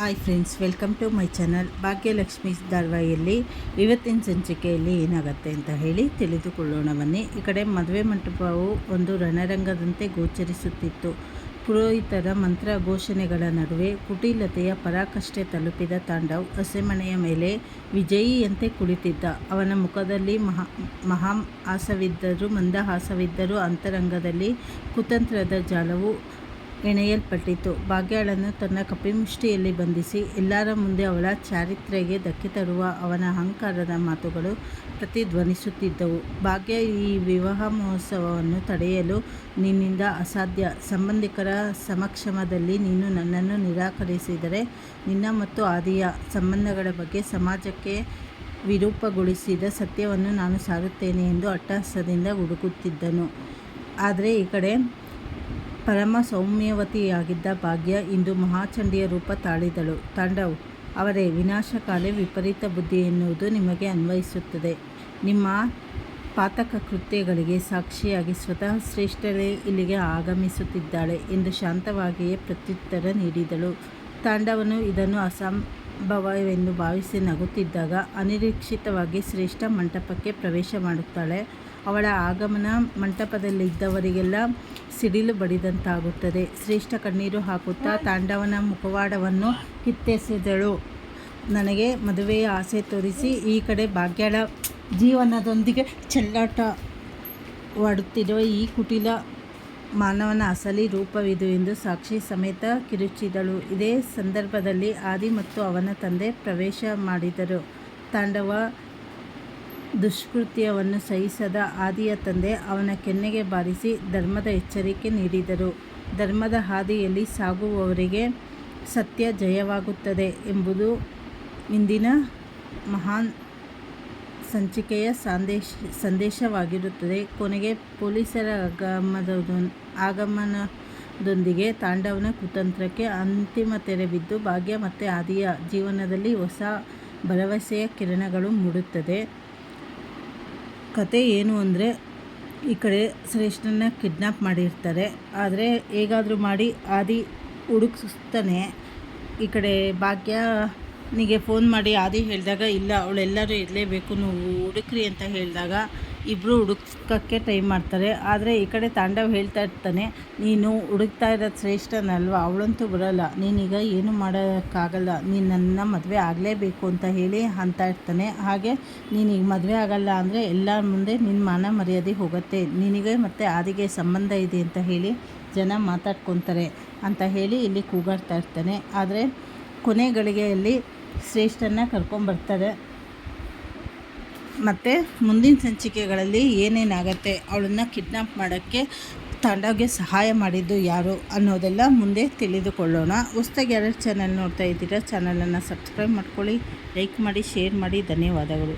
Hi friends, welcome to my channel. Bhagyalakshmi ಧಾರಾವಾಹಿಯಲ್ಲಿ ಇವತ್ತಿನ ಸಂಚಿಕೆಯಲ್ಲಿ ಏನಾಗುತ್ತೆ ಅಂತ ಹೇಳಿ ತಿಳಿದುಕೊಳ್ಳೋಣ ಬನ್ನಿ. ಈ ಕಡೆ ಮದುವೆ ಮಂಟಪವು ಒಂದು ರಣರಂಗದಂತೆ ಗೋಚರಿಸುತ್ತಿತ್ತು. ಪುರೋಹಿತರ ಮಂತ್ರ ಘೋಷಣೆಗಳ ನಡುವೆ ಕುಟಿಲತೆಯ ಪರಾಕಾಷ್ಠೆ ತಲುಪಿದ ತಾಂಡವ್ ಹಸೆಮಣೆಯ ಮೇಲೆ ವಿಜಯಿಯಂತೆ ಕುಳಿತಿದ್ದ. ಅವನ ಮುಖದಲ್ಲಿ ಮಂದಹಾಸವಿದ್ದರೂ ಅಂತರಂಗದಲ್ಲಿ ಕುತಂತ್ರದ ಜಾಲವು ಎಣೆಯಲ್ಪಟ್ಟಿತು. ಭಾಗ್ಯಳನ್ನು ತನ್ನ ಕಪಿಮುಷ್ಟಿಯಲ್ಲಿ ಬಂಧಿಸಿ ಎಲ್ಲರ ಮುಂದೆ ಅವಳ ಚಾರಿತ್ರ್ಯಕ್ಕೆ ಧಕ್ಕೆ ತರುವ ಅವನ ಅಹಂಕಾರದ ಮಾತುಗಳು ಪ್ರತಿಧ್ವನಿಸುತ್ತಿದ್ದವು. ಭಾಗ್ಯ, ಈ ವಿವಾಹ ಮಹೋತ್ಸವವನ್ನು ತಡೆಯಲು ನಿನ್ನಿಂದ ಅಸಾಧ್ಯ. ಸಂಬಂಧಿಕರ ಸಮಕ್ಷಮದಲ್ಲಿ ನೀನು ನನ್ನನ್ನು ನಿರಾಕರಿಸಿದರೆ ನಿನ್ನ ಮತ್ತು ಆದಿಯ ಸಂಬಂಧಗಳ ಬಗ್ಗೆ ಸಮಾಜಕ್ಕೆ ವಿರೂಪಗೊಳಿಸಿದ ಸತ್ಯವನ್ನು ನಾನು ಸಾರುತ್ತೇನೆ ಎಂದು ಅಟ್ಟಹಾಸದಿಂದ ಹುಡುಕುತ್ತಿದ್ದನು. ಆದರೆ ಈ ಕಡೆ ಪರಮ ಸೌಮ್ಯವತಿಯಾಗಿದ್ದ ಭಾಗ್ಯ ಇಂದು ಮಹಾಚಂಡಿಯ ರೂಪ ತಾಳಿದಳು. ತಾಂಡವ್ ಅವರೇ, ವಿನಾಶಕಾಲೇ ವಿಪರೀತ ಬುದ್ಧಿ ಎನ್ನುವುದು ನಿಮಗೆ ಅನ್ವಯಿಸುತ್ತದೆ. ನಿಮ್ಮ ಪಾತಕ ಕೃತ್ಯಗಳಿಗೆ ಸಾಕ್ಷಿಯಾಗಿ ಸ್ವತಃ ಶ್ರೇಷ್ಠಳೇ ಇಲ್ಲಿಗೆ ಆಗಮಿಸುತ್ತಿದ್ದಾಳೆ ಎಂದು ಶಾಂತವಾಗಿಯೇ ಪ್ರತ್ಯುತ್ತರ ನೀಡಿದಳು. ತಾಂಡವನು ಇದನ್ನು ಅಸಂಭವವೆಂದು ಭಾವಿಸಿ ನಗುತ್ತಿದ್ದಾಗ ಅನಿರೀಕ್ಷಿತವಾಗಿ ಶ್ರೇಷ್ಠ ಮಂಟಪಕ್ಕೆ ಪ್ರವೇಶ ಮಾಡುತ್ತಾಳೆ. ಅವಳ ಆಗಮನ ಮಂಟಪದಲ್ಲಿದ್ದವರಿಗೆಲ್ಲ ಸಿಡಿಲು ಬಡಿದಂತಾಗುತ್ತದೆ. ಶ್ರೇಷ್ಠ ಕಣ್ಣೀರು ಹಾಕುತ್ತಾ ತಾಂಡವನ ಮುಖವಾಡವನ್ನು ಕಿತ್ತೆಸೆದಳು. ನನಗೆ ಮದುವೆಯ ಆಸೆ ತೋರಿಸಿ ಈ ಕಡೆ ಭಾಗ್ಯಳ ಜೀವನದೊಂದಿಗೆ ಚೆಲ್ಲಾಟವಾಡುತ್ತಿರುವ ಈ ಕುಟಿಲ ಮಾನವನ ಅಸಲಿ ರೂಪವಿದು ಎಂದು ಸಾಕ್ಷಿ ಸಮೇತ ಕಿರುಚಿದಳು. ಇದೇ ಸಂದರ್ಭದಲ್ಲಿ ಆದಿ ಮತ್ತು ಅವನ ತಂದೆ ಪ್ರವೇಶ ಮಾಡಿದರು. ತಾಂಡವ ದುಷ್ಕೃತ್ಯವನ್ನು ಸಹಿಸದ ಆದಿಯ ತಂದೆ ಅವನ ಕೆನ್ನೆಗೆ ಬಾರಿಸಿ ಧರ್ಮದ ಎಚ್ಚರಿಕೆ ನೀಡಿದರು. ಧರ್ಮದ ಹಾದಿಯಲ್ಲಿ ಸಾಗುವವರಿಗೆ ಸತ್ಯ ಜಯವಾಗುತ್ತದೆ ಎಂಬುದು ಇಂದಿನ ಮಹಾನ್ ಸಂಚಿಕೆಯ ಸಂದೇಶವಾಗಿರುತ್ತದೆ. ಕೊನೆಗೆ ಪೊಲೀಸರ ಆಗಮನದೊಂದಿಗೆ ತಾಂಡವನ ಕುತಂತ್ರಕ್ಕೆ ಅಂತಿಮ ತೆರೆ ಬಿದ್ದು ಭಾಗ್ಯ ಮತ್ತು ಆದಿಯ ಜೀವನದಲ್ಲಿ ಹೊಸ ಭರವಸೆಯ ಕಿರಣಗಳು ಮೂಡುತ್ತದೆ. ಕತೆ ಏನು ಅಂದರೆ, ಈ ಕಡೆ ಶ್ರೇಷ್ಠನ ಕಿಡ್ನಾಪ್ ಮಾಡಿರ್ತಾರೆ. ಆದರೆ ಹೇಗಾದರೂ ಮಾಡಿ ಆದಿ ಹುಡುಕಿಸ್ತಾನೆ. ಈ ಕಡೆ ಭಾಗ್ಯನಿಗೆ ಫೋನ್ ಮಾಡಿ ಆದಿ ಹೇಳಿದಾಗ ಇಲ್ಲ, ಅವಳೆಲ್ಲರೂ ಇರಲೇಬೇಕು, ನೀವು ಹುಡುಕ್ರಿ ಅಂತ ಹೇಳಿದಾಗ ಇಬ್ಬರು ಹುಡುಕಕ್ಕೆ ಟ್ರೈ ಮಾಡ್ತಾರೆ. ಆದರೆ ಈ ಕಡೆ ತಾಂಡವ್ ಹೇಳ್ತಾ ಇರ್ತಾನೆ, ನೀನು ಹುಡುಕ್ತಾ ಇರೋದು ಶ್ರೇಷ್ಠನಲ್ವ, ಅವಳಂತೂ ಬರೋಲ್ಲ, ನೀನೀಗ ಏನು ಮಾಡೋಕ್ಕಾಗಲ್ಲ, ನೀನು ನನ್ನ ಮದುವೆ ಆಗಲೇಬೇಕು ಅಂತ ಹೇಳಿ ಅಂತ ಇರ್ತಾನೆ. ಹಾಗೆ ನೀನೀಗ ಮದುವೆ ಆಗಲ್ಲ ಅಂದರೆ ಎಲ್ಲರ ಮುಂದೆ ನಿನ್ನ ಮಾನ ಮರ್ಯಾದೆ ಹೋಗುತ್ತೆ, ನಿನಗೆ ಮತ್ತು ಆದಿಗೆ ಸಂಬಂಧ ಇದೆ ಅಂತ ಹೇಳಿ ಜನ ಮಾತಾಡ್ಕೊತಾರೆ ಅಂತ ಹೇಳಿ ಇಲ್ಲಿ ಕೂಗಾಡ್ತಾ ಇರ್ತಾನೆ. ಆದರೆ ಕೊನೆ ಗಳಿಗೆಯಲ್ಲಿ ಶ್ರೇಷ್ಠನ ಕರ್ಕೊಂಬರ್ತಾರೆ. ಮತ್ತು ಮುಂದಿನ ಸಂಚಿಕೆಗಳಲ್ಲಿ ಏನೇನಾಗತ್ತೆ, ಅವಳನ್ನು ಕಿಡ್ನಾಪ್ ಮಾಡೋಕ್ಕೆ ತಾಂಡವ್ಗೆ ಸಹಾಯ ಮಾಡಿದ್ದು ಯಾರು ಅನ್ನೋದೆಲ್ಲ ಮುಂದೆ ತಿಳಿದುಕೊಳ್ಳೋಣ. ಹೊಸದಾಗಿ ಯಾರು ಚಾನಲ್ ನೋಡ್ತಾ ಇದ್ದೀರಾ, ಚಾನಲನ್ನು ಸಬ್ಸ್ಕ್ರೈಬ್ ಮಾಡ್ಕೊಳ್ಳಿ, ಲೈಕ್ ಮಾಡಿ, ಶೇರ್ ಮಾಡಿ. ಧನ್ಯವಾದಗಳು.